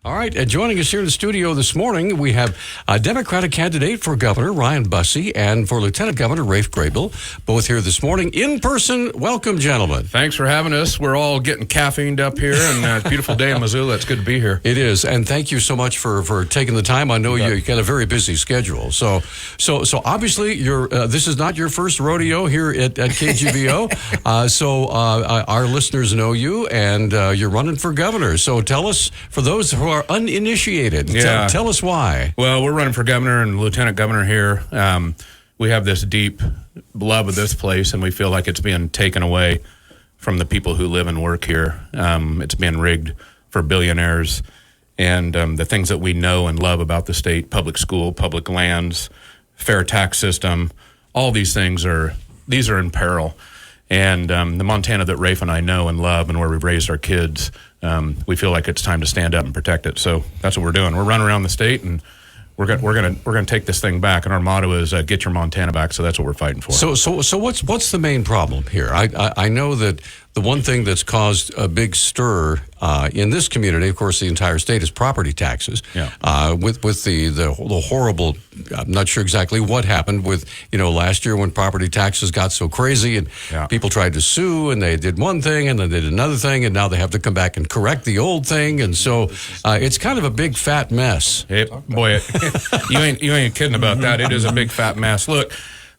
All right, and joining us here in the studio this morning, we have a Democratic candidate for governor, Ryan Busse, and for Lieutenant Governor, Raph Graybill, both here this morning in person. Welcome, gentlemen. Thanks for having us. We're all getting caffeined up here, and it's a beautiful day in Missoula. It's good to be here. It is, and thank you so much for taking the time. I know you got a very busy schedule, so obviously this is not your first rodeo here at KGVO. So our listeners know you, and you're running for governor. So tell us, for those who are uninitiated, tell us why. Well, we're running for governor and lieutenant governor here. We have this deep love of this place, and we feel like it's being taken away from the people who live and work here. It's being rigged for billionaires, and the things that we know and love about the state: public school, public lands, fair tax system. All these things are in peril. And the Montana that Raph and I know and love, and where we've raised our kids, we feel like it's time to stand up and protect it. So that's what we're doing. We're running around the state, and we're gonna take this thing back. And our motto is "Get your Montana back." So that's what we're fighting for. So what's the main problem here? I know that the one thing that's caused a big stir in this community, of course, the entire state, is property taxes. Yeah. With the horrible, I'm not sure exactly what happened with last year when property taxes got so crazy and people tried to sue, and they did one thing and then they did another thing, and now they have to come back and correct the old thing, and so it's kind of a big fat mess. Hey, boy, you ain't kidding about that. It is a big fat mess. Look.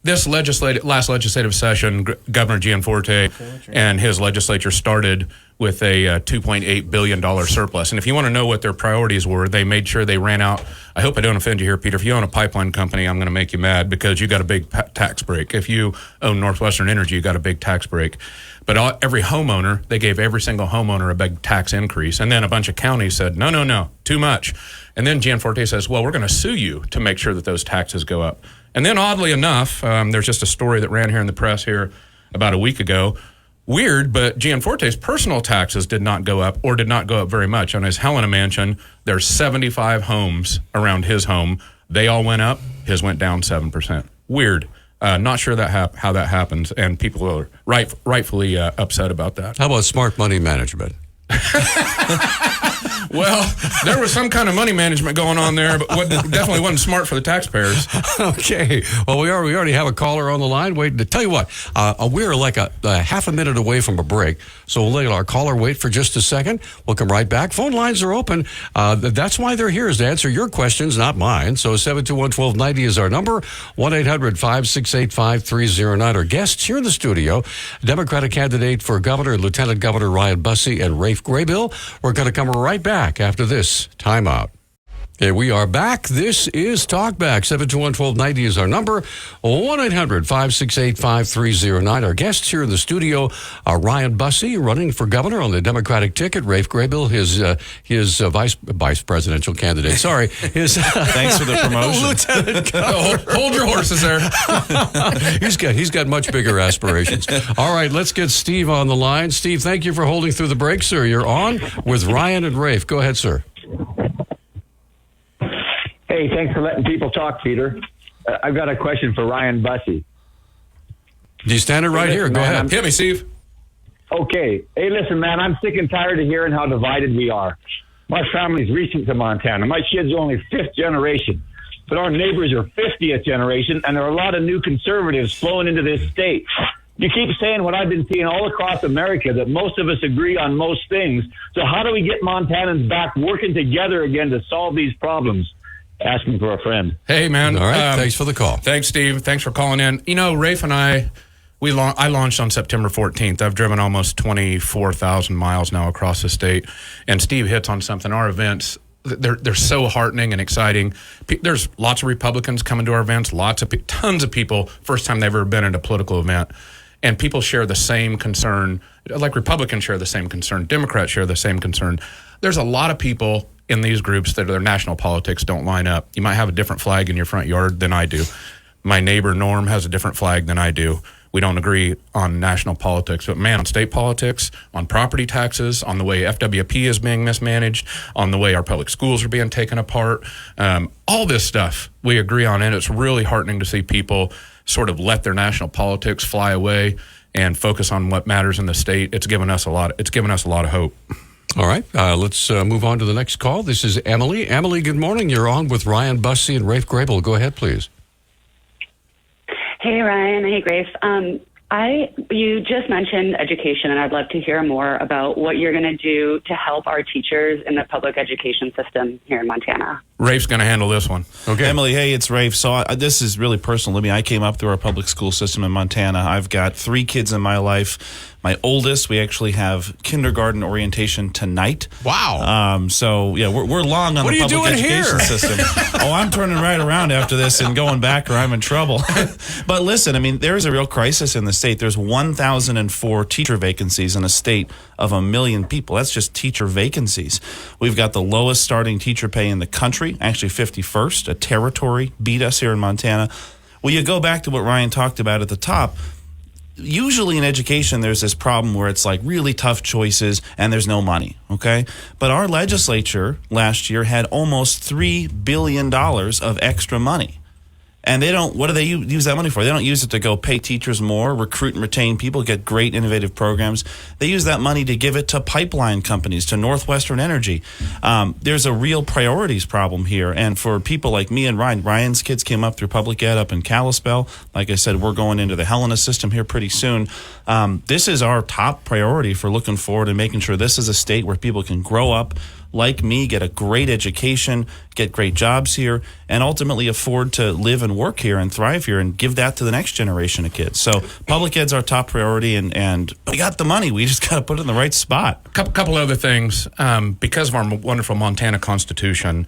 This last legislative session, Governor Gianforte and his legislature started with a $2.8 billion surplus. And if you want to know what their priorities were, they made sure they ran out. I hope I don't offend you here, Peter. If you own a pipeline company, I'm going to make you mad because you got a big tax break. If you own Northwestern Energy, you got a big tax break. But every homeowner, they gave every single homeowner a big tax increase. And then a bunch of counties said, no, too much. And then Gianforte says, well, we're going to sue you to make sure that those taxes go up. And then oddly enough, there's just a story that ran here in the press here about a week ago. Weird, but Gianforte's personal taxes did not go up, or did not go up very much. On his Helena mansion, there's 75 homes around his home. They all went up. His went down 7%. Weird. Not sure how that happens, and people are rightfully upset about that. How about smart money management? Well, there was some kind of money management going on there, but definitely wasn't smart for the taxpayers. Okay. Well, we already have a caller on the line waiting to tell you what. We're like a half a minute away from a break, so we'll let our caller wait for just a second. We'll come right back. Phone lines are open. That's why they're here, is to answer your questions, not mine. So 721-1290 is our number. 1-800-568-5309. Our guests here in the studio, Democratic candidate for governor, Lieutenant Governor Ryan Busse and Raph Graybill. We're going to come right back after this timeout. Okay, we are back. This is Talkback. 721-1290 is our number. 1-800-568-5309. Our guests here in the studio are Ryan Busse, running for governor on the Democratic ticket. Raph Graybill, his vice presidential candidate. Sorry. Thanks for the promotion. Lieutenant Governor. Hold your horses there. He's got much bigger aspirations. All right, let's get Steve on the line. Steve, thank you for holding through the break, sir. You're on with Ryan and Raph. Go ahead, sir. Hey, thanks for letting people talk, Peter. I've got a question for Ryan Busse. Do you stand it right here? Go ahead. Hit me, Steve. Okay. Hey, listen, man, I'm sick and tired of hearing how divided we are. My family's recent to Montana. My kid's only fifth generation, but our neighbors are 50th generation, and there are a lot of new conservatives flowing into this state. You keep saying what I've been seeing all across America, that most of us agree on most things. So how do we get Montanans back working together again to solve these problems? Asking for a friend. Hey, man. All right. Thanks for the call. Thanks, Steve. Thanks for calling in. Raph and I launched on September 14th. I've driven almost 24,000 miles now across the state. And Steve hits on something. Our events, they're so heartening and exciting. There's lots of Republicans coming to our events, tons of people, first time they've ever been at a political event. And people share the same concern, like Republicans share the same concern, Democrats share the same concern. There's a lot of people in these groups that their national politics don't line up. You might have a different flag in your front yard than I do. My neighbor Norm has a different flag than I do. We don't agree on national politics, but man, on state politics, on property taxes, on the way FWP is being mismanaged, on the way our public schools are being taken apart, all this stuff we agree on, and it's really heartening to see people sort of let their national politics fly away and focus on what matters in the state. It's given us a lot of hope. All right, let's move on to the next call. This is Emily. Emily, good morning. You're on with Ryan Busse and Raph Graybill. Go ahead, please. Hey, Ryan. Hey, Grace. You just mentioned education, and I'd love to hear more about what you're going to do to help our teachers in the public education system here in Montana. Rafe's going to handle this one. Okay. Emily, hey, it's Rafe. So this is really personal to me. I came up through our public school system in Montana. I've got 3 kids in my life. My oldest, we actually have kindergarten orientation tonight. Wow. So, yeah, we're long on the public education system. Oh, I'm turning right around after this and going back or I'm in trouble. But listen, I mean, there's a real crisis in the state. There's 1,004 teacher vacancies in a state of 1 million people. That's just teacher vacancies. We've got the lowest starting teacher pay in the country, actually 51st. A territory beat us here in Montana. Well, you go back to what Ryan talked about at the top. Usually in education, there's this problem where it's like really tough choices and there's no money, okay? But our legislature last year had almost $3 billion of extra money. And they don't, what do they use that money for? They don't use it to go pay teachers more, recruit and retain people, get great innovative programs. They use that money to give it to pipeline companies, to Northwestern Energy. There's a real priorities problem here. And for people like me and Ryan's kids came up through public ed up in Kalispell. Like I said, we're going into the Helena system here pretty soon. This is our top priority for looking forward and making sure this is a state where people can grow up like me, get a great education, get great jobs here, and ultimately afford to live and work here and thrive here and give that to the next generation of kids. So public ed's our top priority, and we got the money. We just got to put it in the right spot. Couple other things. Because of our wonderful Montana Constitution,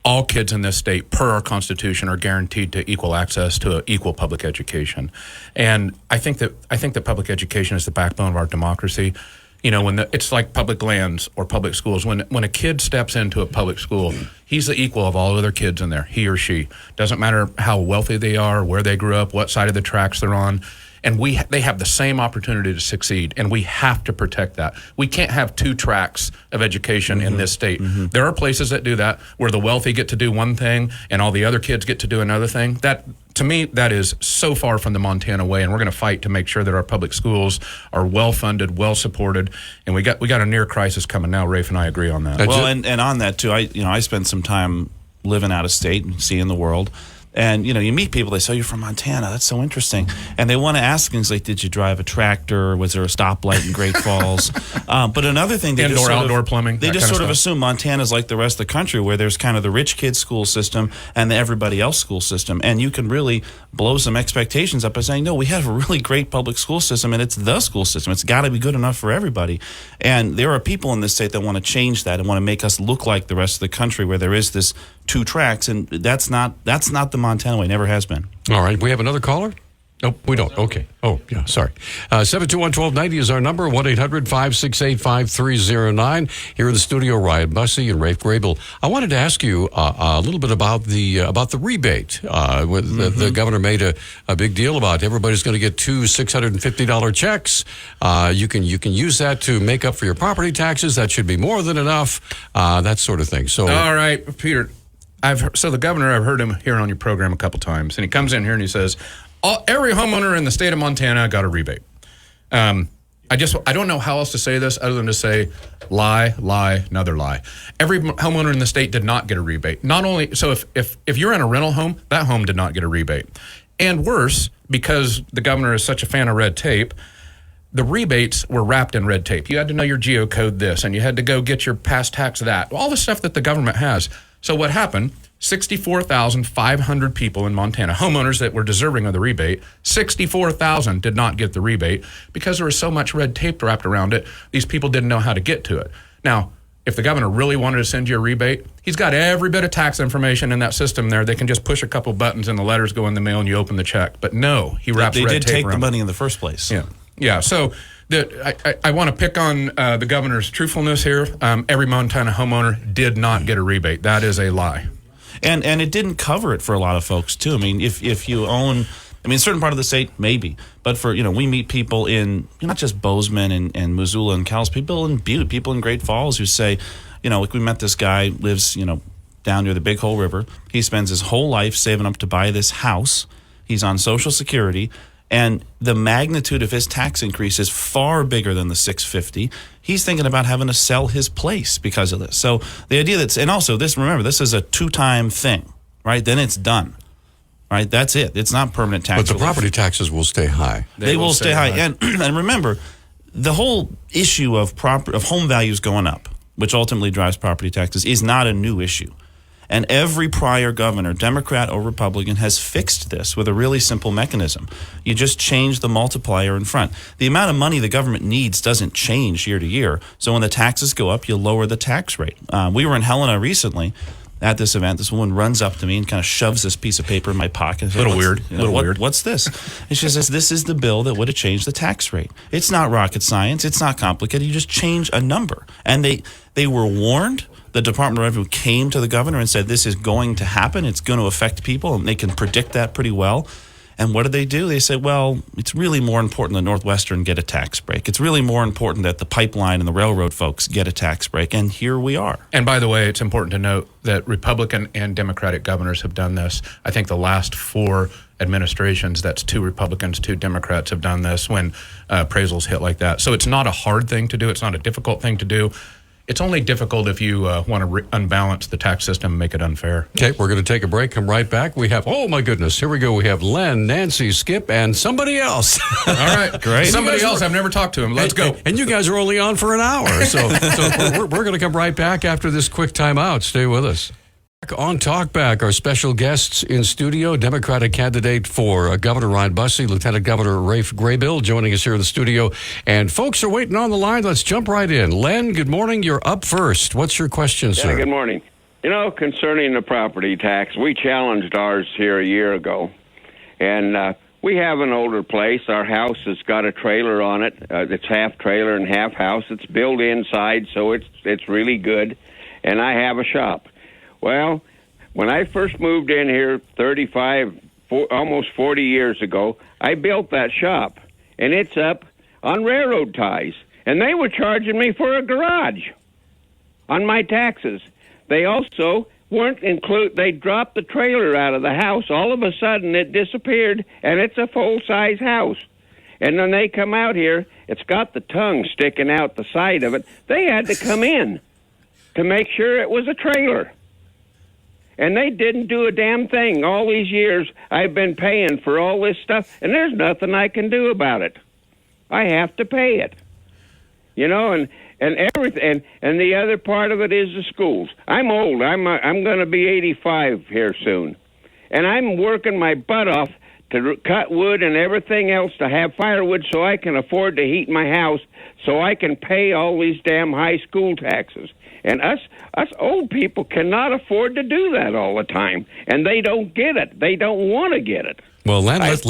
all kids in this state, per our Constitution, are guaranteed to equal access to equal public education. And I think that public education is the backbone of our democracy. You know, it's like public lands or public schools. When a kid steps into a public school, he's the equal of all other kids in there, he or she. Doesn't matter how wealthy they are, where they grew up, what side of the tracks they're on. And they have the same opportunity to succeed, and we have to protect that. We can't have 2 tracks of education in this state. There are places that do that, where the wealthy get to do one thing and all the other kids get to do another thing. That, to me, that is so far from the Montana way, and we're going to fight to make sure that our public schools are well-funded, well-supported, and we got a near crisis coming now. Rafe and I agree on that. Well, and on that, too, I spent some time living out of state and seeing the world. And, you meet people, they say, oh, you're from Montana. That's so interesting. And they want to ask things like, did you drive a tractor? Was there a stoplight in Great Falls? But another thing, they outdoor plumbing. They just sort of assume Montana's like the rest of the country, where there's kind of the rich kids school system and the everybody else school system. And you can really blow some expectations up by saying, no, we have a really great public school system, and it's the school system. It's got to be good enough for everybody. And there are people in this state that want to change that and want to make us look like the rest of the country, where there is this 2 tracks, and that's not the Montana way. Never has been. All right, we have another caller? Nope, we don't. Okay. Oh, yeah, sorry. 721-1290 is our number, 1-800-568-5309. Here in the studio, Ryan Busse and Raph Graybill. I wanted to ask you a little bit about the rebate. The governor made a big deal about everybody's going to get 2 $650 checks. You can use that to make up for your property taxes. That should be more than enough, that sort of thing. So, all right, Peter. So the governor, I've heard him here on your program a couple times, and he comes in here and he says, every homeowner in the state of Montana got a rebate. I don't know how else to say this other than to say lie, another lie. Every homeowner in the state did not get a rebate. Not only, so if you're in a rental home, that home did not get a rebate. And worse, because the governor is such a fan of red tape, the rebates were wrapped in red tape. You had to know your geocode this, and you had to go get your past tax that, all the stuff that the government has. So what happened, 64,500 people in Montana, homeowners that were deserving of the rebate, 64,000 did not get the rebate because there was so much red tape wrapped around it, these people didn't know how to get to it. Now, if the governor really wanted to send you a rebate, he's got every bit of tax information in that system there. They can just push a couple buttons and the letters go in the mail and you open the check. But no, he wraps red tape around it. They did take the money in the first place. Yeah. So I want to pick on the governor's truthfulness here. Every Montana homeowner did not get a rebate. That is a lie. And it didn't cover it for a lot of folks, too. I mean, if you own, a certain part of the state, maybe. But for, we meet people in, not just Bozeman and Missoula and Kalispell, people in Butte, people in Great Falls who say, like we met this guy, lives, down near the Big Hole River. He spends his whole life saving up to buy this house. He's on Social Security. And the magnitude of his tax increase is far bigger than the $650. He's thinking about having to sell his place because of this. So the idea and also this, remember, this is a 2-time thing, right? Then it's done, right? That's it. It's not permanent tax. But the property taxes will stay high. They will stay high. And remember, the whole issue of home values going up, which ultimately drives property taxes, is not a new issue. And every prior governor, Democrat or Republican, has fixed this with a really simple mechanism. You just change the multiplier in front. The amount of money the government needs doesn't change year to year. So when the taxes go up, you lower the tax rate. We were in Helena recently at this event. This woman runs up to me and kind of shoves this piece of paper in my pocket. A little weird. What's this? And she says, this is the bill that would have changed the tax rate. It's not rocket science. It's not complicated. You just change a number. And they were warned. The Department of Revenue came to the governor and said, this is going to happen. It's going to affect people, and they can predict that pretty well. And what did they do? They said, well, it's really more important that Northwestern get a tax break. It's really more important that the pipeline and the railroad folks get a tax break. And here we are. And by the way, it's important to note that Republican and Democratic governors have done this. I think the last 4 administrations, that's 2 Republicans, 2 Democrats have done this when appraisals hit like that. So it's not a hard thing to do. It's not a difficult thing to do. It's only difficult if you want to unbalance the tax system and make it unfair. Okay, we're going to take a break, come right back. We have, oh my goodness, here we go. We have Len, Nancy, Skip, and somebody else. All right, great. Somebody else, I've never talked to him. Let's go. And you guys are only on for an hour. So we're going to come right back after this quick time out. Stay with us. On Talkback, our special guests in studio, Democratic candidate for Governor Ryan Busse, Lieutenant Governor Raph Graybill joining us here in the studio. And folks are waiting on the line. Let's jump right in. Len, good morning. You're up first. What's your question, sir? Good morning. Concerning the property tax, we challenged ours here a year ago. And we have an older place. Our house has got a trailer on it. It's half trailer and half house. It's built inside, so it's really good. And I have a shop. Well, when I first moved in here almost 40 years ago, I built that shop, and it's up on railroad ties. And they were charging me for a garage on my taxes. They also they dropped the trailer out of the house. All of a sudden, it disappeared, and it's a full-size house. And when they come out here, it's got the tongue sticking out the side of it. They had to come in to make sure it was a trailer. And they didn't do a damn thing. All these years I've been paying for all this stuff, and there's nothing I can do about it. I have to pay it. And everything. And the other part of it is the schools. I'm old. I'm going to be 85 here soon. And I'm working my butt off to cut wood and everything else to have firewood so I can afford to heat my house so I can pay all these damn high school taxes. And us old people cannot afford to do that all the time, and they don't get it. They don't want to get it. Well, Len, I've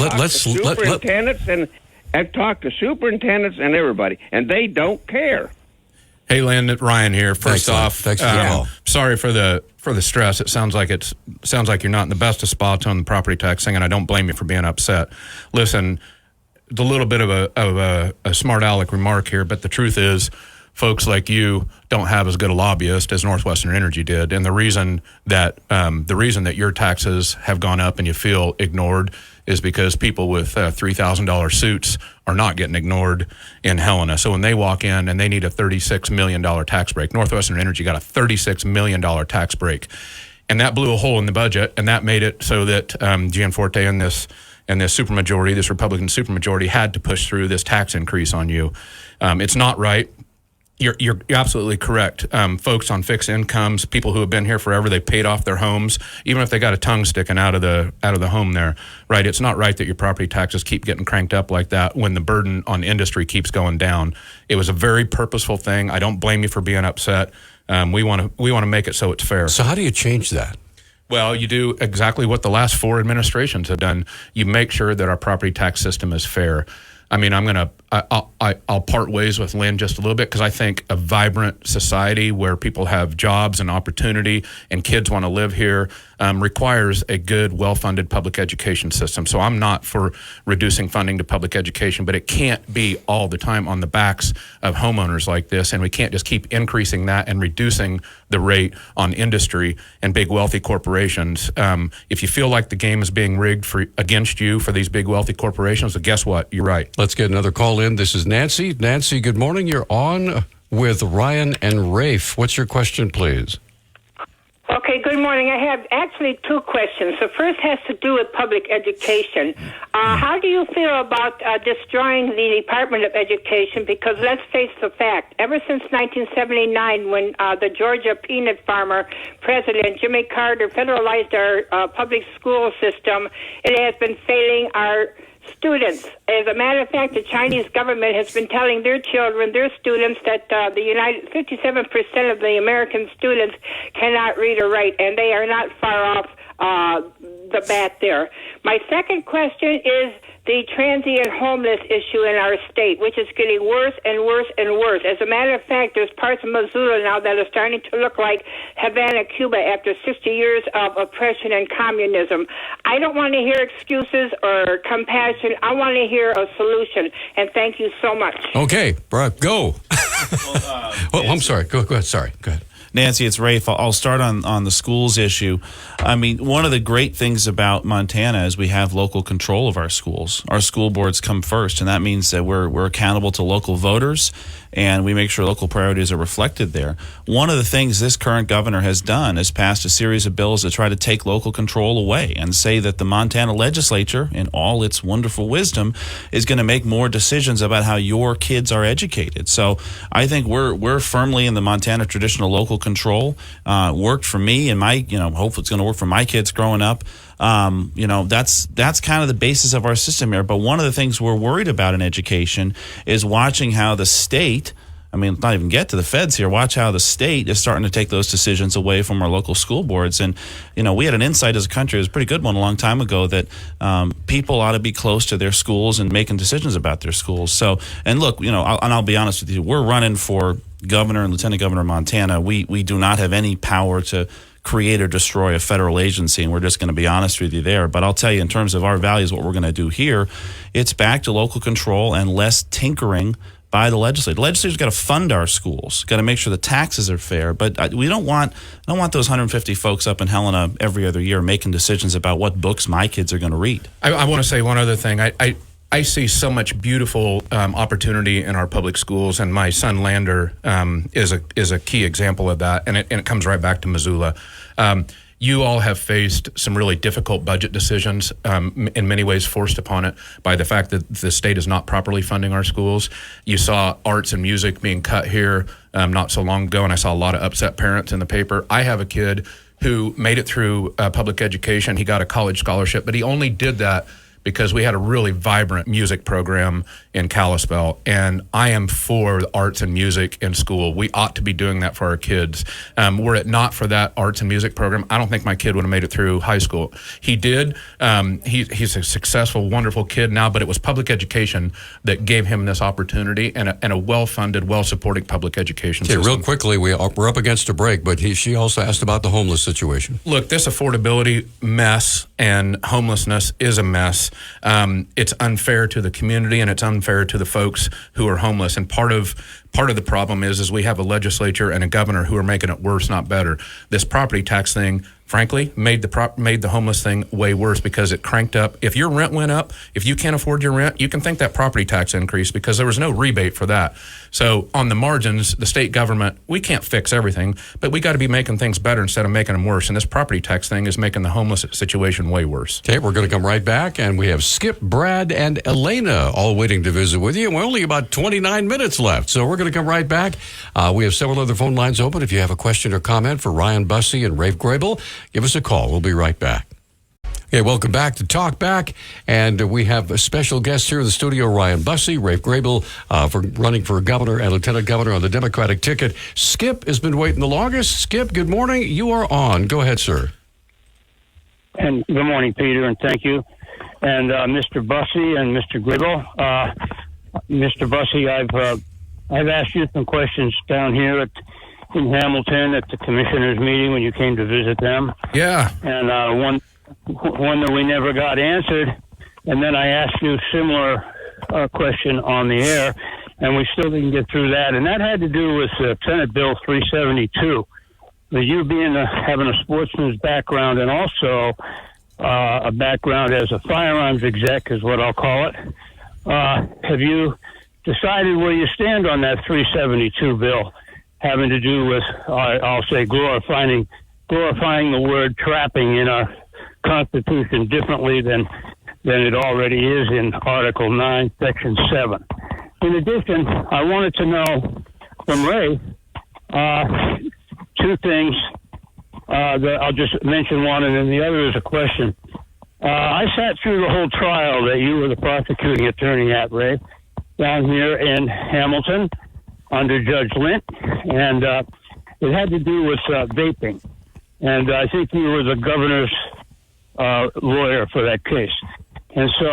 talked to superintendents and everybody, and they don't care. Hey, Len, Ryan here. First off, thanks for the call. Sorry for the stress. It sounds like you're not in the best of spots on the property tax thing, and I don't blame you for being upset. Listen, it's a little bit of a smart aleck remark here, but the truth is, folks like you don't have as good a lobbyist as Northwestern Energy did, and the reason that your taxes have gone up and you feel ignored is because people with $3,000 suits are not getting ignored in Helena. So when they walk in and they need a $36 million tax break, Northwestern Energy got a $36 million tax break, and that blew a hole in the budget, and that made it so that Gianforte and this supermajority, this Republican supermajority, had to push through this tax increase on you. It's not right. You're absolutely correct. Folks on fixed incomes, people who have been here forever, they paid off their homes, even if they got a tongue sticking out of the home there, right? It's not right that your property taxes keep getting cranked up like that when the burden on industry keeps going down. It was a very purposeful thing. I don't blame you for being upset. We want to make it so it's fair. So how do you change that? Well, you do exactly what the last 4 administrations have done. You make sure that our property tax system is fair. I mean, I'll part ways with Lynn just a little bit because I think a vibrant society where people have jobs and opportunity and kids want to live here, requires a good, well-funded public education system. So I'm not for reducing funding to public education, but it can't be all the time on the backs of homeowners like this, and we can't just keep increasing that and reducing the rate on industry and big wealthy corporations. If you feel like the game is being rigged against you for these big wealthy corporations, well, guess what? You're right. Let's get another call in. This is Nancy. Nancy, good morning. You're on with Ryan and Rafe. What's your question, please? Okay, good morning. I have actually two questions. The first has to do with public education. How do you feel about destroying the Department of Education? Because let's face the fact, ever since 1979, when the Georgia peanut farmer president Jimmy Carter federalized our public school system, it has been failing our students. As a matter of fact, the Chinese government has been telling their children, their students, that 57% of the American students cannot read or write, and they are not far off the bat there. My second question is the transient homeless issue in our state, which is getting worse and worse and worse. As a matter of fact, there's parts of Missoula now that are starting to look like Havana, Cuba, after 60 years of oppression and communism. I don't want to hear excuses or compassion. I want to hear a solution, and thank you so much. Okay, go. I'm sorry. Go ahead. Sorry. Go ahead. Nancy, it's Rafe. I'll start on the schools issue. I mean, one of the great things about Montana is we have local control of our schools. Our school boards come first, and that means that we're accountable to local voters, and we make sure local priorities are reflected there. One of the things this current governor has done is passed a series of bills that try to take local control away and say that the Montana legislature, in all its wonderful wisdom, is going to make more decisions about how your kids are educated. So I think we're firmly in the Montana traditional local control. Worked for me and my, hopefully it's going to work for my kids growing up. That's kind of the basis of our system here. But one of the things we're worried about in education is watching how the state, not even get to the feds here, watch how the state is starting to take those decisions away from our local school boards. And, we had an insight as a country, it was a pretty good one a long time ago, that people ought to be close to their schools and making decisions about their schools. So, and look, I'll be honest with you, we're running for governor and lieutenant governor of Montana. We do not have any power to create or destroy a federal agency, and we're just going to be honest with you there. But I'll tell you, in terms of our values, what we're going to do here, it's back to local control and less tinkering by the legislature. The legislature's got to fund our schools, got to make sure the taxes are fair. But I don't want those 150 folks up in Helena every other year making decisions about what books my kids are going to read. I want to say one other thing. I see so much beautiful opportunity in our public schools, and my son Lander is a key example of that, and it comes right back to Missoula. You all have faced some really difficult budget decisions, in many ways forced upon it by the fact that the state is not properly funding our schools. You saw arts and music being cut here not so long ago, and I saw a lot of upset parents in the paper. I have a kid who made it through public education. He got a college scholarship, but he only did that because we had a really vibrant music program in Kalispell, and I am for arts and music in school. We ought to be doing that for our kids. Were it not for that arts and music program, I don't think my kid would have made it through high school. He did. He's a successful, wonderful kid now, but it was public education that gave him this opportunity, and a well-funded, well-supported public education system. Real quickly, we're up against a break, but she also asked about the homeless situation. Look, this affordability mess and homelessness is a mess. It's unfair to the community, and it's unfair to the folks who are homeless. And part of the problem is we have a legislature and a governor who are making it worse, not better. This property tax thing, frankly, made the homeless thing way worse because it cranked up. If your rent went up, if you can't afford your rent, you can thank that property tax increase because there was no rebate for that. So on the margins, the state government, we can't fix everything, but we got to be making things better instead of making them worse. And this property tax thing is making the homeless situation way worse. Okay, we're going to come right back, and we have Skip, Brad, and Elena all waiting to visit with you. We're only about 29 minutes left, so we're going to come right back. We have several other phone lines open. If you have a question or comment for Ryan Busse and Raph Graybill, give us a call. We'll be right back. Okay, welcome back to Talk Back, and we have a special guest here in the studio, Ryan Busse, Raph Graybill, for running for governor and lieutenant governor on the Democratic ticket. Skip has been waiting the longest. Skip, good morning. You are on. Go ahead, sir. And good morning, Peter, and thank you. And Mr. Busse and Mr. Graybill. Mr. Busse, I've asked you some questions down here at in Hamilton at the commissioners' meeting when you came to visit them. Yeah. And one that we never got answered. And then I asked you a similar question on the air, and we still didn't get through that. And that had to do with Senate Bill 372. You being having a sportsman's background and also a background as a firearms exec is what I'll call it. Have you decided where you stand on that 372 bill having to do with, I'll say, glorifying the word trapping in our Constitution differently than it already is in Article 9, Section 7. In addition, I wanted to know from Ray two things. That I'll just mention one, and then the other is a question. I sat through the whole trial that you were the prosecuting attorney at, Ray, down here in Hamilton under Judge Lint, and it had to do with vaping. And I think you were the governor's lawyer for that case. And so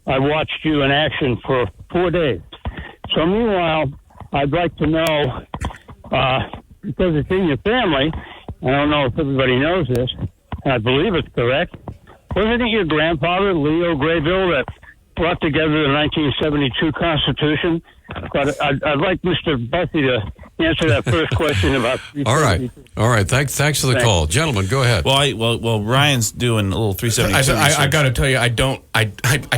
I watched you in action for 4 days. So meanwhile, I'd like to know, because it's in your family, I don't know if everybody knows this, and I believe it's correct, wasn't it your grandfather, Leo Graybill, that brought together the 1972 Constitution? But I'd like Mr. Busse to answer that first question about. All right. Thanks for the call, gentlemen. Go ahead. Well, Ryan's doing a little 372. I got to tell you, I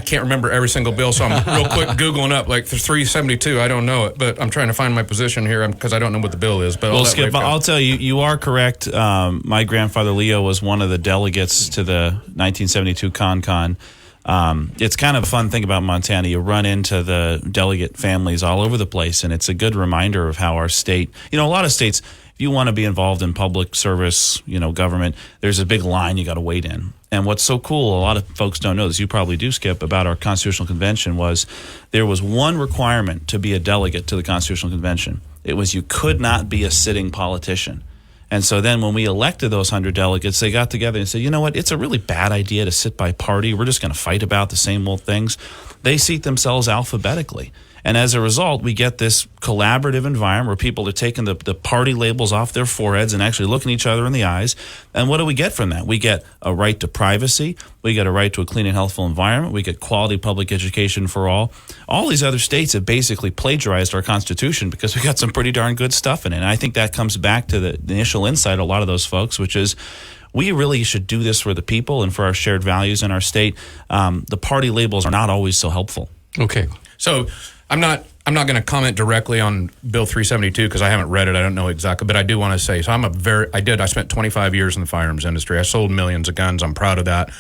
can't remember every single bill, so I'm real quick googling up like the 372. I don't know it, but I'm trying to find my position here because I don't know what the bill is. But well, Skip, I'll tell you, you are correct. My grandfather Leo was one of the delegates to the 1972 CON. It's kind of a fun thing about Montana. You run into the delegate families all over the place, and it's a good reminder of how our state, a lot of states, if you want to be involved in public service, government, there's a big line you got to wait in. And what's so cool, a lot of folks don't know this, you probably do, Skip, about our Constitutional Convention was there was one requirement to be a delegate to the Constitutional Convention. It was you could not be a sitting politician. And so then when we elected those 100 delegates, they got together and said, you know what, it's a really bad idea to sit by party. We're just going to fight about the same old things. They seat themselves alphabetically. And as a result, we get this collaborative environment where people are taking the party labels off their foreheads and actually looking each other in the eyes. And what do we get from that? We get a right to privacy. We get a right to a clean and healthful environment. We get quality public education for all. All these other states have basically plagiarized our Constitution because we got some pretty darn good stuff in it. And I think that comes back to the initial insight of a lot of those folks, which is we really should do this for the people and for our shared values in our state. The party labels are not always so helpful. Okay. So I'm not going to comment directly on Bill 372 because I haven't read it. I don't know exactly, but I do want to say, so I spent 25 years in the firearms industry. I sold millions of guns. I'm proud of that.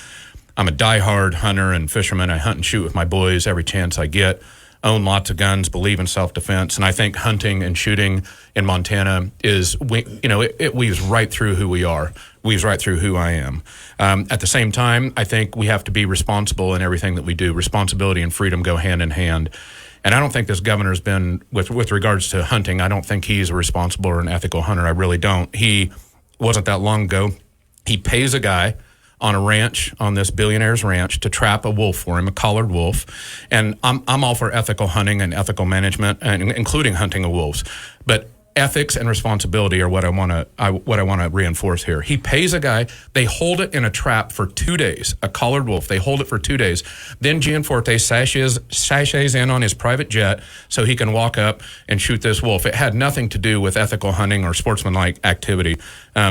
I'm a diehard hunter and fisherman. I hunt and shoot with my boys every chance I get. Own lots of guns, believe in self-defense, and I think hunting and shooting in Montana it weaves right through who we are, weaves right through who I am. At the same time, I think we have to be responsible in everything that we do. Responsibility and freedom go hand in hand. And I don't think this governor's been, with regards to hunting, I don't think he's a responsible or an ethical hunter. I really don't. He wasn't that long ago. He pays a guy on a ranch, on this billionaire's ranch, to trap a wolf for him, a collared wolf. And I'm all for ethical hunting and ethical management, and including hunting of wolves. But ethics and responsibility are what I want to reinforce here. He pays a guy. They hold it in a trap for 2 days, a collared wolf. They hold it for 2 days. Then Gianforte sashays in on his private jet so he can walk up and shoot this wolf. It had nothing to do with ethical hunting or sportsmanlike activity.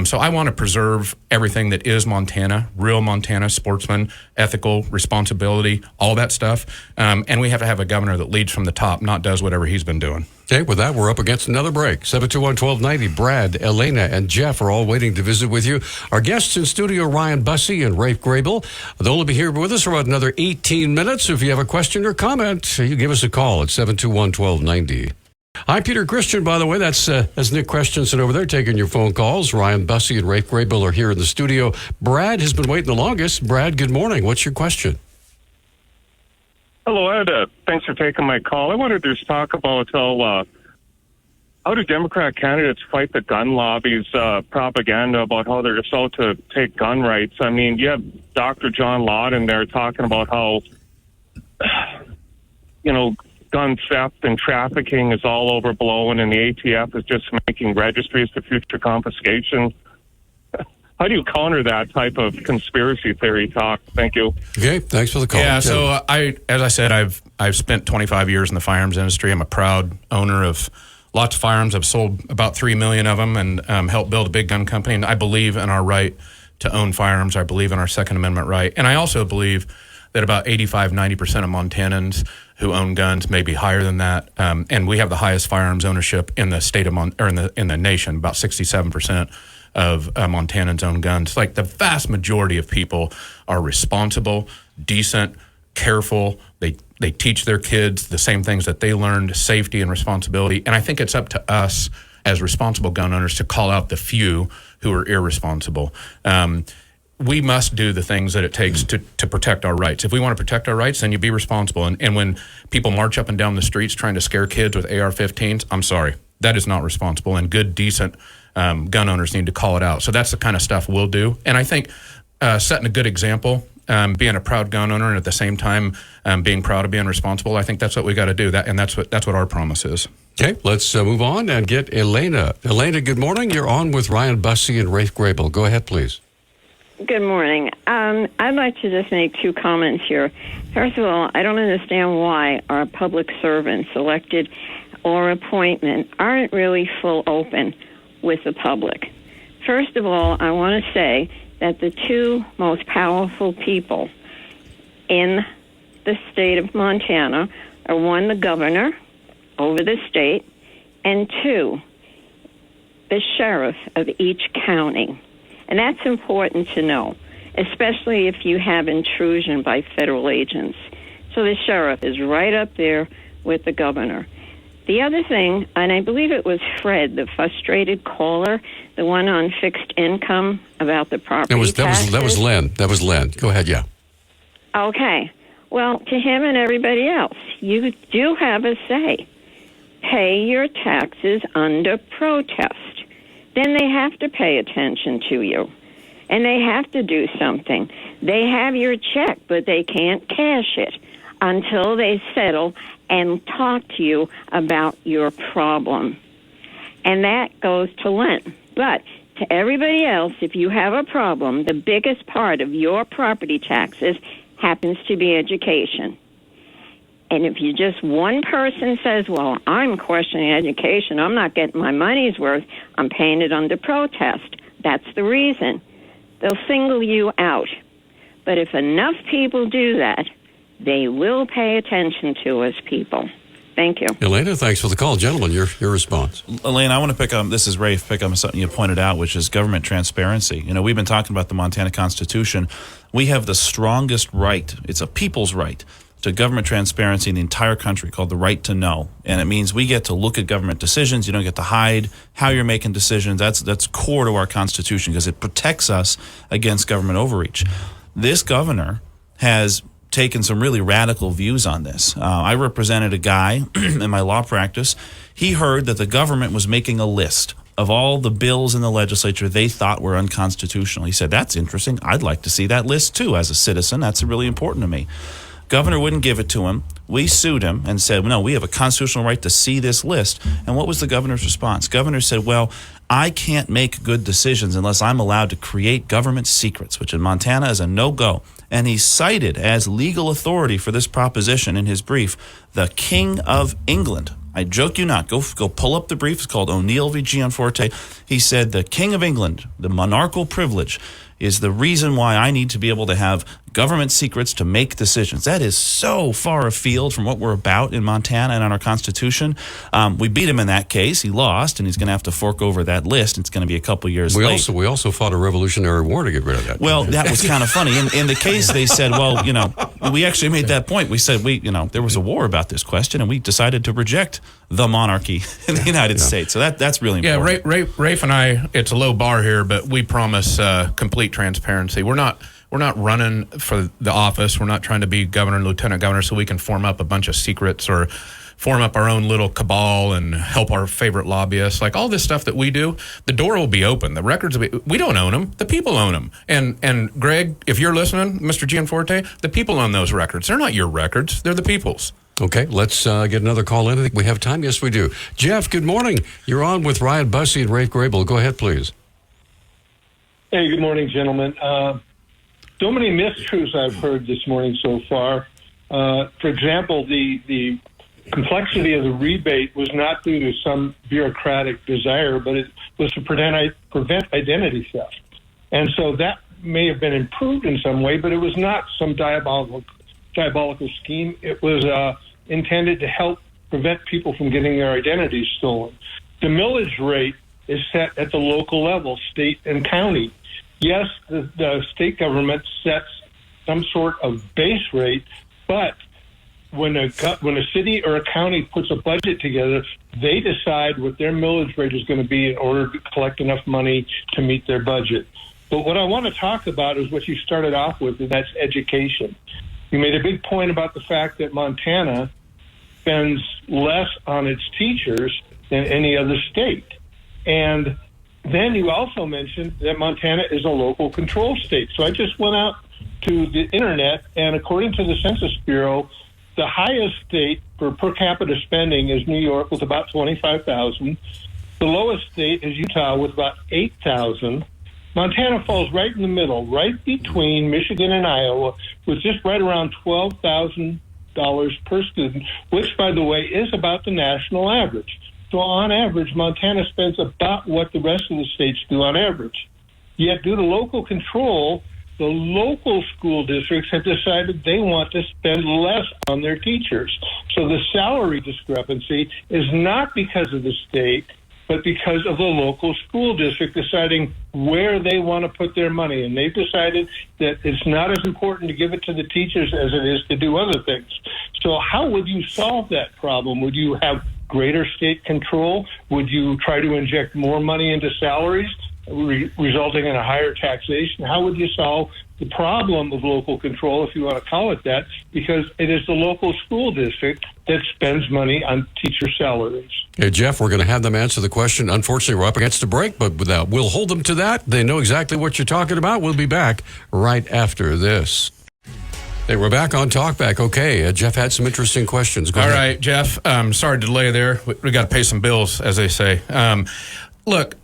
So I want to preserve everything that is Montana, real Montana, sportsman, ethical, responsibility, all that stuff. And we have to have a governor that leads from the top, not does whatever he's been doing. Okay, with that, we're up against another break. 721-1290, Brad, Elena, and Jeff are all waiting to visit with you. Our guests in studio, Ryan Busse and Raph Graybill. They'll only be here with us for about another 18 minutes. If you have a question or comment, you give us a call at 721-1290. Hi, Peter Christian, by the way. That's Nick Christensen over there taking your phone calls. Ryan Busse and Raph Graybill are here in the studio. Brad has been waiting the longest. Brad, good morning. What's your question? Hello, Ed. Thanks for taking my call. I wanted to just talk about how do Democrat candidates fight the gun lobby's propaganda about how they're just out to take gun rights. I mean, you have Dr. John Lott in there talking about how, gun theft and trafficking is all overblown, and the ATF is just making registries for future confiscation. How do you counter that type of conspiracy theory talk? Thank you. Okay, thanks for the call. Yeah, so as I said, I've spent 25 years in the firearms industry. I'm a proud owner of lots of firearms. I've sold about 3 million of them and helped build a big gun company. And I believe in our right to own firearms. I believe in our Second Amendment right. And I also believe that about 85-90% of Montanans who own guns, maybe higher than that, and we have the highest firearms ownership in the state of in the nation. About 67% of Montanans own guns. Like the vast majority of people are responsible, decent, careful. They teach their kids the same things that they learned: safety and responsibility. And I think it's up to us as responsible gun owners to call out the few who are irresponsible. We must do the things that it takes to protect our rights. If we want to protect our rights, then you be responsible. And when people march up and down the streets trying to scare kids with AR-15s, I'm sorry, that is not responsible. And good, decent gun owners need to call it out. So that's the kind of stuff we'll do. And I think setting a good example, being a proud gun owner and at the same time being proud of being responsible, I think that's what we got to do. That's what our promise is. Okay, let's move on and get Elena. Elena, good morning. You're on with Ryan Busse and Raph Graybill. Go ahead, please. Good morning. I'd like to just make two comments here. First of all, I don't understand why our public servants, elected or appointment, aren't really full open with the public. First of all, I want to say that the two most powerful people in the state of Montana are, one, the governor over the state, and two, the sheriff of each county. And that's important to know, especially if you have intrusion by federal agents. So the sheriff is right up there with the governor. The other thing, and I believe it was Fred, the frustrated caller, the one on fixed income about the property taxes. That was Len. That was Len. Go ahead, yeah. Okay. Well, to him and everybody else, you do have a say. Pay your taxes under protest. Then they have to pay attention to you, and they have to do something. They have your check, but they can't cash it until they settle and talk to you about your problem. And that goes to Len. But to everybody else, if you have a problem, the biggest part of your property taxes happens to be education. And if you just one person says, well, I'm questioning education, I'm not getting my money's worth, I'm paying it under protest, that's the reason. They'll single you out. But if enough people do that, they will pay attention to us people. Thank you. Elena, thanks for the call. Gentlemen, your response. Elena, I want to pick up, this is Raph, pick up something you pointed out, which is government transparency. You know, we've been talking about the Montana Constitution. We have the strongest right, it's a people's right, to government transparency in the entire country, called the right to know. And it means we get to look at government decisions. You don't get to hide how you're making decisions. That's core to our Constitution because it protects us against government overreach. This governor has taken some really radical views on this. I represented a guy in my law practice. He heard that the government was making a list of all the bills in the legislature they thought were unconstitutional. He said, that's interesting. I'd like to see that list too as a citizen. That's really important to me. Governor wouldn't give it to him. We sued him and said, no, we have a constitutional right to see this list. And what was the governor's response? Governor said, well, I can't make good decisions unless I'm allowed to create government secrets, which in Montana is a no-go. And he cited as legal authority for this proposition in his brief, the King of England. I joke you not. Go pull up the brief. It's called O'Neill v. Gianforte. He said the King of England, the monarchical privilege, is the reason why I need to be able to have government secrets to make decisions. That is so far afield from what we're about in Montana and on our Constitution. We beat him in that case. He lost, and he's going to have to fork over that list. It's going to be a couple years late. We also fought a Revolutionary War to get rid of that. Well, that was kind of funny. In the case, they said, well, you know, we actually made that point. We said, there was a war about this question, and we decided to reject the monarchy in the United States. So that's really important. Yeah, Raph and I, it's a low bar here, but we promise complete transparency. We're not running for the office. We're not trying to be governor and lieutenant governor so we can form up a bunch of secrets or form up our own little cabal and help our favorite lobbyists. Like all this stuff that we do, the door will be open. The records will be, we don't own them. The people own them. And Greg, if you're listening, Mr. Gianforte, the people own those records. They're not your records. They're the people's. Okay, let's get another call in. I think we have time. Yes, we do. Jeff, good morning. You're on with Ryan Busse and Raph Graybill. Go ahead, please. Hey, good morning, gentlemen. So many mistruths I've heard this morning so far. For example, the complexity of the rebate was not due to some bureaucratic desire, but it was to prevent identity theft. And so that may have been improved in some way, but it was not some diabolical scheme. It was intended to help prevent people from getting their identities stolen. The millage rate is set at the local level, state and county. Yes, the state government sets some sort of base rate, but when a city or a county puts a budget together, they decide what their millage rate is going to be in order to collect enough money to meet their budget. But what I want to talk about is what you started off with, and that's education. You made a big point about the fact that Montana spends less on its teachers than any other state. And then you also mentioned that Montana is a local control state. So I just went out to the internet, and according to the Census Bureau, the highest state for per capita spending is New York with about $25,000. The lowest state is Utah with about $8,000. Montana falls right in the middle, right between Michigan and Iowa, with just right around $12,000 per student, which, by the way, is about the national average. So on average, Montana spends about what the rest of the states do on average. Yet due to local control, the local school districts have decided they want to spend less on their teachers. So the salary discrepancy is not because of the state, but because of the local school district deciding where they want to put their money. And they've decided that it's not as important to give it to the teachers as it is to do other things. So how would you solve that problem? Would you have greater state control? Would you try to inject more money into salaries, resulting in a higher taxation? How would you solve the problem of local control, if you want to call it that, because it is the local school district that spends money on teacher salaries? Hey, Jeff, we're going to have them answer the question. Unfortunately, we're up against a break, but we'll hold them to that. They know exactly what you're talking about. We'll be back right after this. Hey, we're back on Talkback. Okay, Jeff had some interesting questions. Go ahead. All right, Jeff. Sorry to delay there. We got to pay some bills, as they say. Look,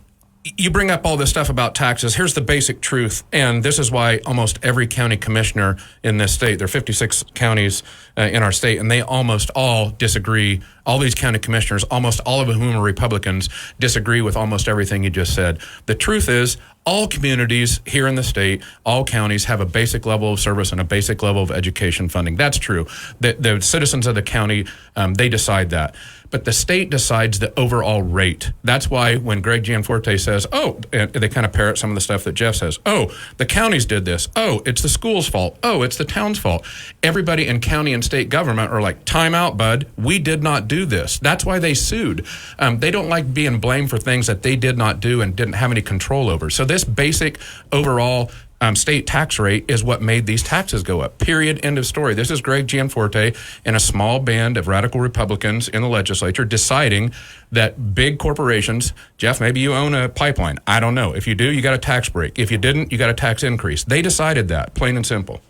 you bring up all this stuff about taxes. Here's the basic truth, and this is why almost every county commissioner in this state, there are 56 counties in our state, and they almost all disagree. All these county commissioners, almost all of whom are Republicans, disagree with almost everything you just said. The truth is, all communities here in the state, all counties have a basic level of service and a basic level of education funding. That's true. The citizens of the county, they decide that. But the state decides the overall rate. That's why when Greg Gianforte says, and they kind of parrot some of the stuff that Jeff says, the counties did this. It's the school's fault. It's the town's fault. Everybody in county and state government are like, time out, bud. We did not do this. That's why they sued. They don't like being blamed for things that they did not do and didn't have any control over. So this basic overall state tax rate is what made these taxes go up. Period. End of story. This is Greg Gianforte and a small band of radical Republicans in the legislature deciding that big corporations, Jeff, maybe you own a pipeline. I don't know. If you do, you got a tax break. If you didn't, you got a tax increase. They decided that, plain and simple.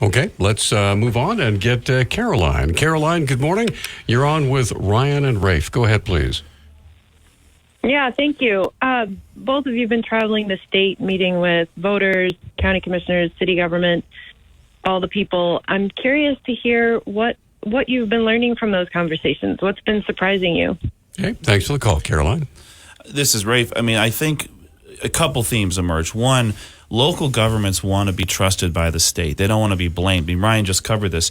Okay, let's move on and get Caroline. Caroline, good morning. You're on with Ryan and Raph. Go ahead, please. Yeah, thank you. Both of you have been traveling the state, meeting with voters, county commissioners, city government, all the people. I'm curious to hear what you've been learning from those conversations. What's been surprising you? Okay, thanks for the call, Caroline. This is Raph. I mean, I think a couple themes emerge. One, local governments want to be trusted by the state. They don't want to be blamed. I mean, Ryan just covered this.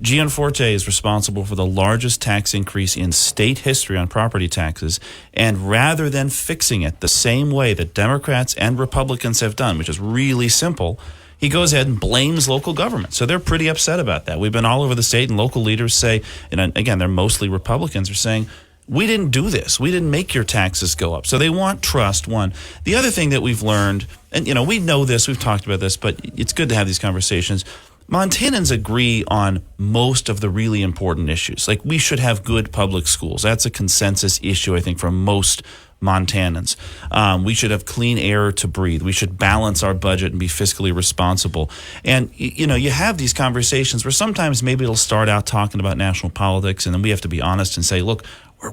Gianforte is responsible for the largest tax increase in state history on property taxes, and rather than fixing it the same way that Democrats and Republicans have done, which is really simple, he goes ahead and blames local government. So they're pretty upset about that. We've been all over the state, and local leaders say, and again, they're mostly Republicans, are saying, we didn't do this. We didn't make your taxes go up. So they want trust, one. The other thing that we've learned, and we know this, we've talked about this, but it's good to have these conversations. Montanans agree on most of the really important issues. Like, we should have good public schools. That's a consensus issue, I think, for most Montanans. We should have clean air to breathe. We should balance our budget and be fiscally responsible. And, you have these conversations where sometimes maybe it'll start out talking about national politics, and then we have to be honest and say, look,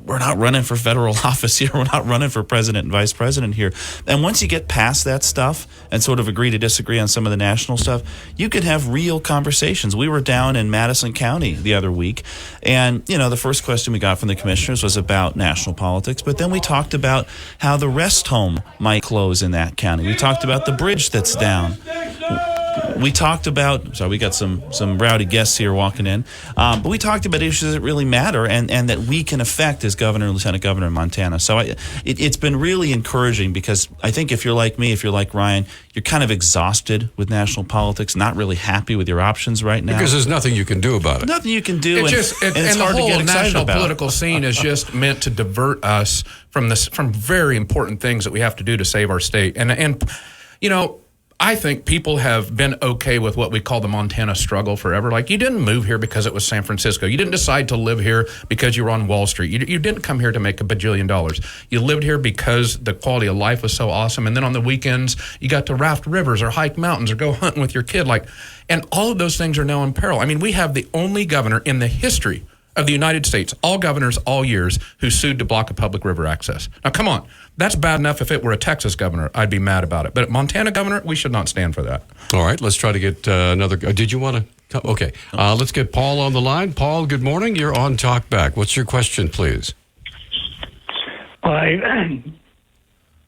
we're not running for federal office here. We're not running for president and vice president here. And once you get past that stuff and sort of agree to disagree on some of the national stuff, you can have real conversations. We were down in Madison County the other week, and, the first question we got from the commissioners was about national politics, but then we talked about how the rest home might close in that county. We talked about the bridge that's down. We talked about, sorry, we got some rowdy guests here walking in, but we talked about issues that really matter and that we can affect as governor and lieutenant governor in Montana. So it's been really encouraging, because I think if you're like me, if you're like Ryan, you're kind of exhausted with national politics, not really happy with your options right now. Because there's nothing you can do about it. Nothing you can do, and it's the hard to whole get excited national about. political scene is just meant to divert us from very important things that we have to do to save our state. And I think people have been okay with what we call the Montana struggle forever. Like, you didn't move here because it was San Francisco. You didn't decide to live here because you were on Wall Street. You didn't come here to make $1 bajillion. You lived here because the quality of life was so awesome. And then on the weekends, you got to raft rivers or hike mountains or go hunting with your kid. And all of those things are now in peril. I mean, we have the only governor in the history of the United States, all governors, all years, who sued to block a public river access. Now, come on. That's bad enough. If it were a Texas governor, I'd be mad about it. But Montana governor, we should not stand for that. All right, let's try to get another. Did you want to? Okay, let's get Paul on the line. Paul, good morning. You're on Talk Back. What's your question, please?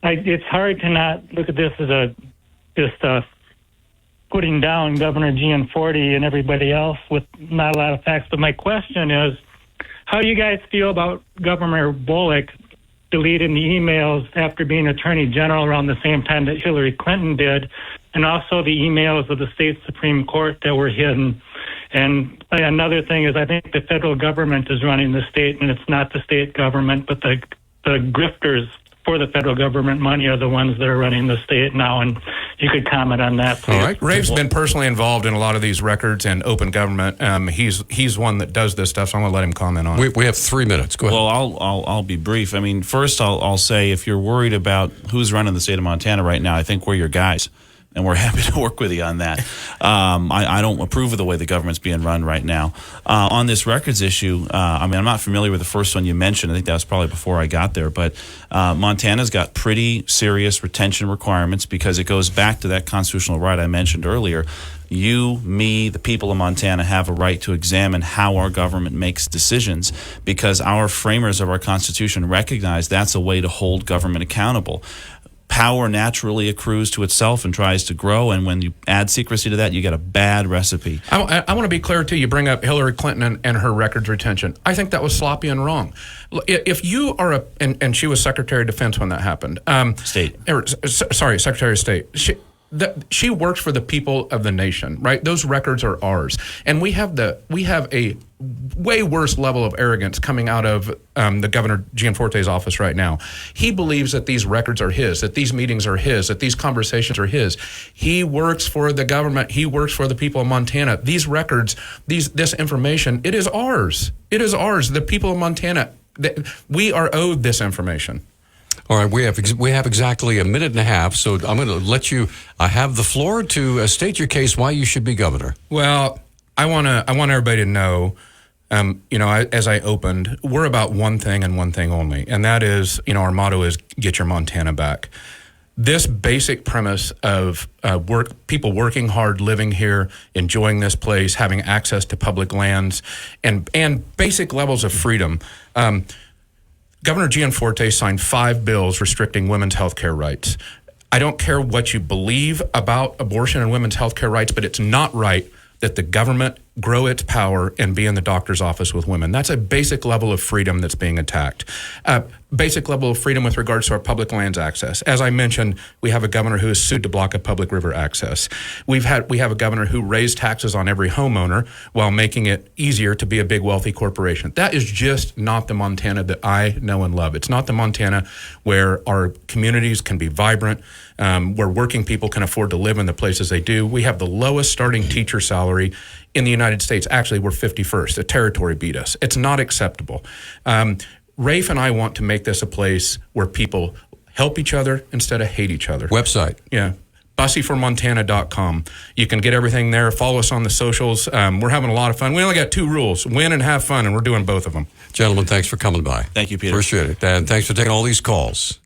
It's hard to not look at this as just putting down Governor Gianforte and everybody else with not a lot of facts. But my question is, how do you guys feel about Governor Bullock deleting the emails after being Attorney General around the same time that Hillary Clinton did, and also the emails of the state Supreme Court that were hidden? And another thing is, I think the federal government is running the state, and it's not the state government, but the grifters for the federal government money are the ones that are running the state now. And you could comment on that, please. All right. Rafe's been personally involved in a lot of these records and open government. He's one that does this stuff, so I'm going to let him comment on it. We have 3 minutes. Go ahead. Well, I'll be brief. I mean, first I'll say, if you're worried about who's running the state of Montana right now, I think we're your guys. And we're happy to work with you on that. I don't approve of the way the government's being run right now. On this records issue, I'm not familiar with the first one you mentioned. I think that was probably before I got there. But Montana's got pretty serious retention requirements, because it goes back to that constitutional right I mentioned earlier. You, me, the people of Montana have a right to examine how our government makes decisions, because our framers of our Constitution recognize that's a way to hold government accountable. Power naturally accrues to itself and tries to grow, and when you add secrecy to that, you get a bad recipe. I want to be clear, too. You bring up Hillary Clinton and her records retention. I think that was sloppy and wrong. If you are and she was Secretary of Defense when that happened. Secretary of State. She works for the people of the nation, right? Those records are ours, and we have a way worse level of arrogance coming out of the Governor Gianforte's office right now. He believes that these records are his, that these meetings are his, that these conversations are his. He works for the government. He works for the people of Montana. These records, this information, it is ours. It is ours. The people of Montana, we are owed this information. All right, we have exactly a minute and a half, so I'm going to let you have the floor to state your case why you should be governor. Well, I want everybody to know, as I opened, we're about one thing and one thing only, and that is, our motto is get your Montana back. This basic premise of people working hard, living here, enjoying this place, having access to public lands, and basic levels of freedom. Governor Gianforte signed 5 bills restricting women's health care rights. I don't care what you believe about abortion and women's health care rights, but it's not right that the government grow its power and be in the doctor's office with women. That's a basic level of freedom that's being attacked. Basic level of freedom with regards to our public lands access. As I mentioned, we have a governor who is sued to block a public river access. We have a governor who raised taxes on every homeowner while making it easier to be a big wealthy corporation. That is just not the Montana that I know and love. It's not the Montana where our communities can be vibrant, where working people can afford to live in the places they do. We have the lowest starting teacher salary in the United States. Actually, we're 51st. The territory beat us. It's not acceptable. Rafe and I want to make this a place where people help each other instead of hate each other. Website. Yeah. BusseForMontana.com. You can get everything there. Follow us on the socials. We're having a lot of fun. We only got 2 rules: win and have fun, and we're doing both of them. Gentlemen, thanks for coming by. Thank you, Peter. Appreciate it. And thanks for taking all these calls.